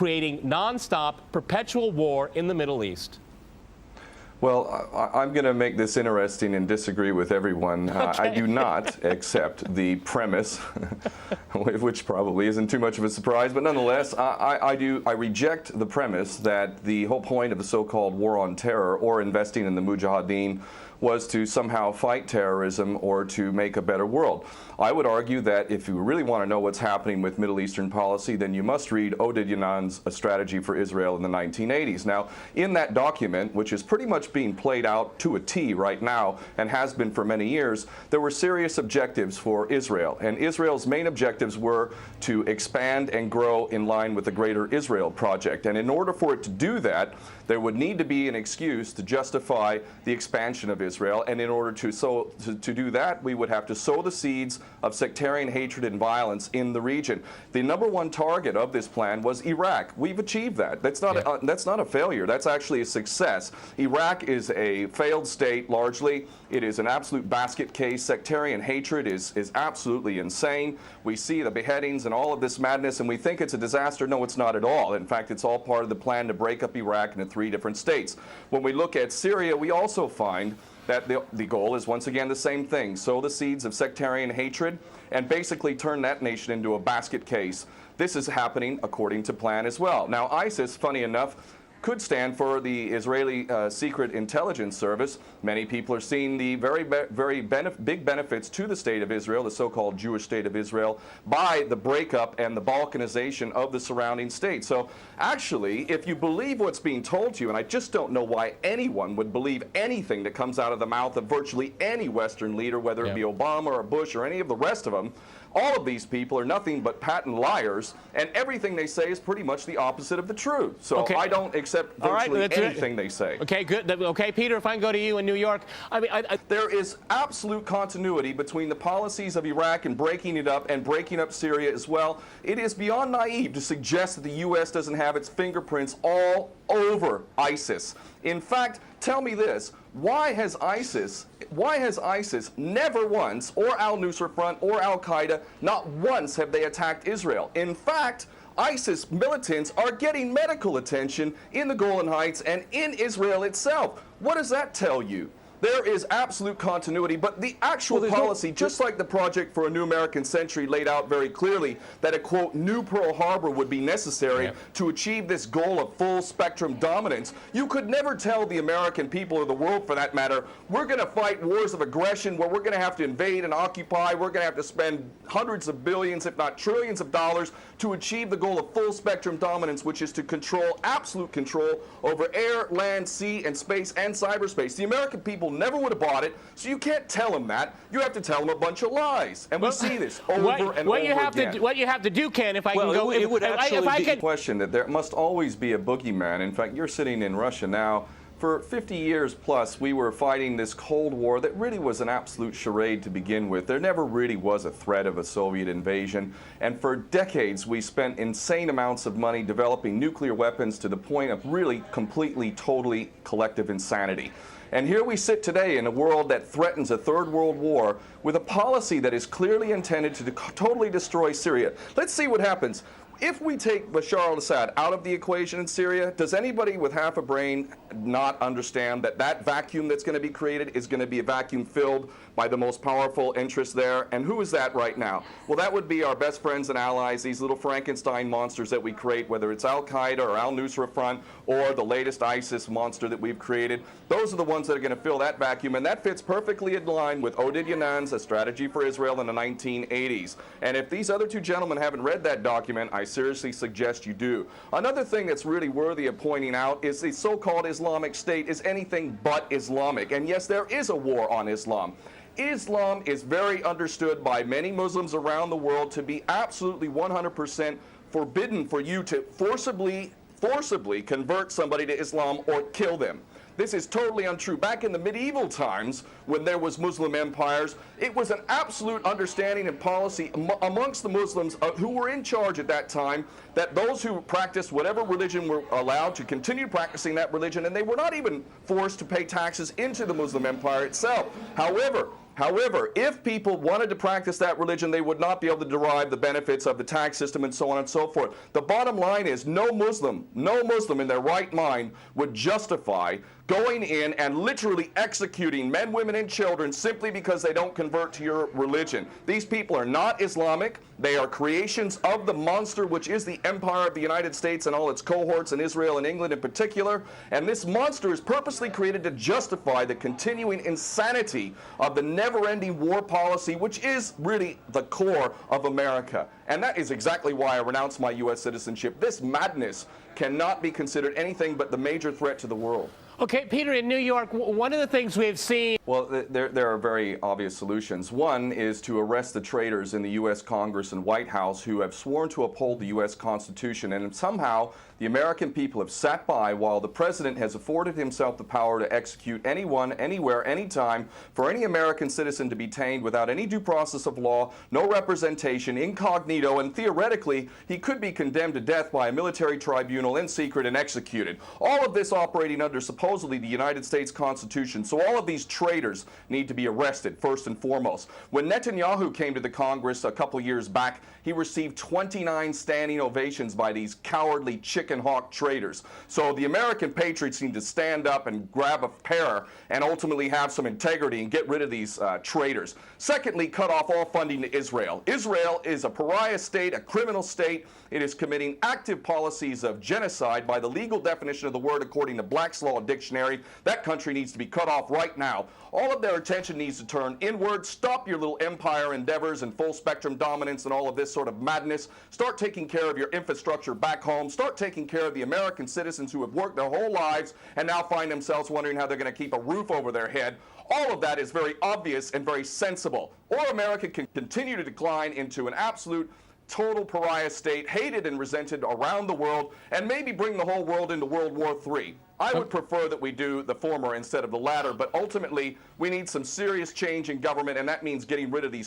creating nonstop, perpetual war in the Middle East? Well, I'm going to make this interesting and disagree with everyone. Okay. I do not accept the premise, which probably isn't too much of a surprise, but nonetheless, I reject the premise that the whole point of the so-called war on terror or investing in the Mujahideen was to somehow fight terrorism or to make a better world. I would argue that if you really want to know what's happening with Middle Eastern policy, then you must read Oded Yanan's A Strategy for Israel in the 1980s. Now, in that document, which is pretty much being played out to a T right now and has been for many years, there were serious objectives for Israel. And Israel's main objectives were to expand and grow in line with the Greater Israel Project. And in order for it to do that, there would need to be an excuse to justify the expansion of Israel, and in order to do that, we would have to sow the seeds of sectarian hatred and violence in the region. The number one target of this plan was Iraq. We've achieved that. That's not a failure. That's actually a success. Iraq is a failed state largely. It is an absolute basket case. Sectarian hatred is absolutely insane. We see the beheadings and all of this madness, and we think it's a disaster. No, it's not at all. In fact, it's all part of the plan to break up Iraq into 3 different states. When we look at Syria, we also find that the goal is once again the same thing: sow the seeds of sectarian hatred and basically turn that nation into a basket case. This is happening according to plan as well. Now, ISIS, funny enough, could stand for the Israeli Secret Intelligence Service. Many people are seeing the very big benefits to the state of Israel, the so-called Jewish state of Israel, by the breakup and the balkanization of the surrounding states. So actually, if you believe what's being told to you, and I just don't know why anyone would believe anything that comes out of the mouth of virtually any Western leader, whether it be Obama or Bush or any of the rest of them, all of these people are nothing but patent liars, and everything they say is pretty much the opposite of the truth. So I don't accept virtually anything they say. Okay, good. Okay, Peter, if I can go to you in New York. I mean, there is absolute continuity between the policies of Iraq and breaking it up and breaking up Syria as well. It is beyond naive to suggest that the U.S. doesn't have its fingerprints all over ISIS. In fact, tell me this: why has ISIS never once, or al-Nusra Front or al-Qaeda, not once have they attacked Israel? In fact, ISIS militants are getting medical attention in the Golan Heights and in Israel itself. What does that tell you? There is absolute continuity, but the actual policy, just like the Project for a New American Century laid out very clearly, that a, quote, new Pearl Harbor would be necessary to achieve this goal of full spectrum dominance. You could never tell the American people, or the world for that matter, we're going to fight wars of aggression where we're going to have to invade and occupy, we're going to have to spend hundreds of billions, if not trillions of dollars to achieve the goal of full spectrum dominance, which is to control, absolute control over air, land, sea, and space and cyberspace. The American people never would have bought it, so you can't tell them that. You have to tell them a bunch of lies, and we see this over and over again. What you have to do, Ken, if I can go, it would actually be a question that there must always be a boogeyman. In fact, you're sitting in Russia now. For 50 years plus, we were fighting this Cold War that really was an absolute charade to begin with. There never really was a threat of a Soviet invasion. And for decades, we spent insane amounts of money developing nuclear weapons to the point of really completely, totally collective insanity. And here we sit today in a world that threatens a third world war with a policy that is clearly intended to totally destroy Syria. Let's see what happens. If we take Bashar al-Assad out of the equation in Syria, does anybody with half a brain not understand that that vacuum that's going to be created is going to be a vacuum filled by the most powerful interests there? And who is that right now? Well, that would be our best friends and allies, these little Frankenstein monsters that we create, whether it's al-Qaeda or al-Nusra Front or the latest ISIS monster that we've created. Those are the ones that are going to fill that vacuum, and that fits perfectly in line with Oded Yanan's A Strategy for Israel in the 1980s. And if these other two gentlemen haven't read that document, I seriously suggest you do. Another thing that's really worthy of pointing out is the so-called Islamic State is anything but Islamic. And yes, there is a war on Islam. Islam is very understood by many Muslims around the world to be absolutely 100% forbidden for you to forcibly convert somebody to Islam or kill them. This is totally untrue. Back in the medieval times, when there was Muslim empires, it was an absolute understanding and policy amongst the Muslims who were in charge at that time that those who practiced whatever religion were allowed to continue practicing that religion, and they were not even forced to pay taxes into the Muslim empire itself. However, However, if people wanted to practice that religion, they would not be able to derive the benefits of the tax system and so on and so forth. The bottom line is no Muslim in their right mind would justify going in and literally executing men, women, and children simply because they don't convert to your religion. These people are not Islamic. They are creations of the monster, which is the empire of the United States and all its cohorts in Israel and England in particular. And this monster is purposely created to justify the continuing insanity of the never-ending war policy, which is really the core of America. And that is exactly why I renounced my U.S. citizenship. This madness cannot be considered anything but the major threat to the world. Okay, Peter, in New York, one of the things we've seen... Well, there are very obvious solutions. One is to arrest the traitors in the U.S. Congress and White House who have sworn to uphold the U.S. Constitution, and somehow the American people have sat by while the president has afforded himself the power to execute anyone, anywhere, anytime, for any American citizen to be detained without any due process of law, no representation, incognito, and theoretically, he could be condemned to death by a military tribunal in secret and executed. All of this operating under supposedly the United States Constitution. So all of these traitors need to be arrested, first and foremost. When Netanyahu came to the Congress a couple years back, he received 29 standing ovations by these cowardly chicken hawk traitors. So the American patriots need to stand up and grab a pair and ultimately have some integrity and get rid of these traitors. Secondly, cut off all funding to Israel. Israel is a pariah state, a criminal state. It is committing active policies of genocide by the legal definition of the word according to Black's Law Dictionary. That country needs to be cut off right now. All of their attention needs to turn inward. Stop your little empire endeavors and full spectrum dominance and all of this sort of madness. Start taking care of your infrastructure back home. Start taking care of the American citizens who have worked their whole lives and now find themselves wondering how they're going to keep a roof over their head. All of that is very obvious and very sensible. Or America can continue to decline into an absolute total pariah state, hated and resented around the world, and maybe bring the whole world into World War III. I would prefer that we do the former instead of the latter, but ultimately we need some serious change in government, and that means getting rid of these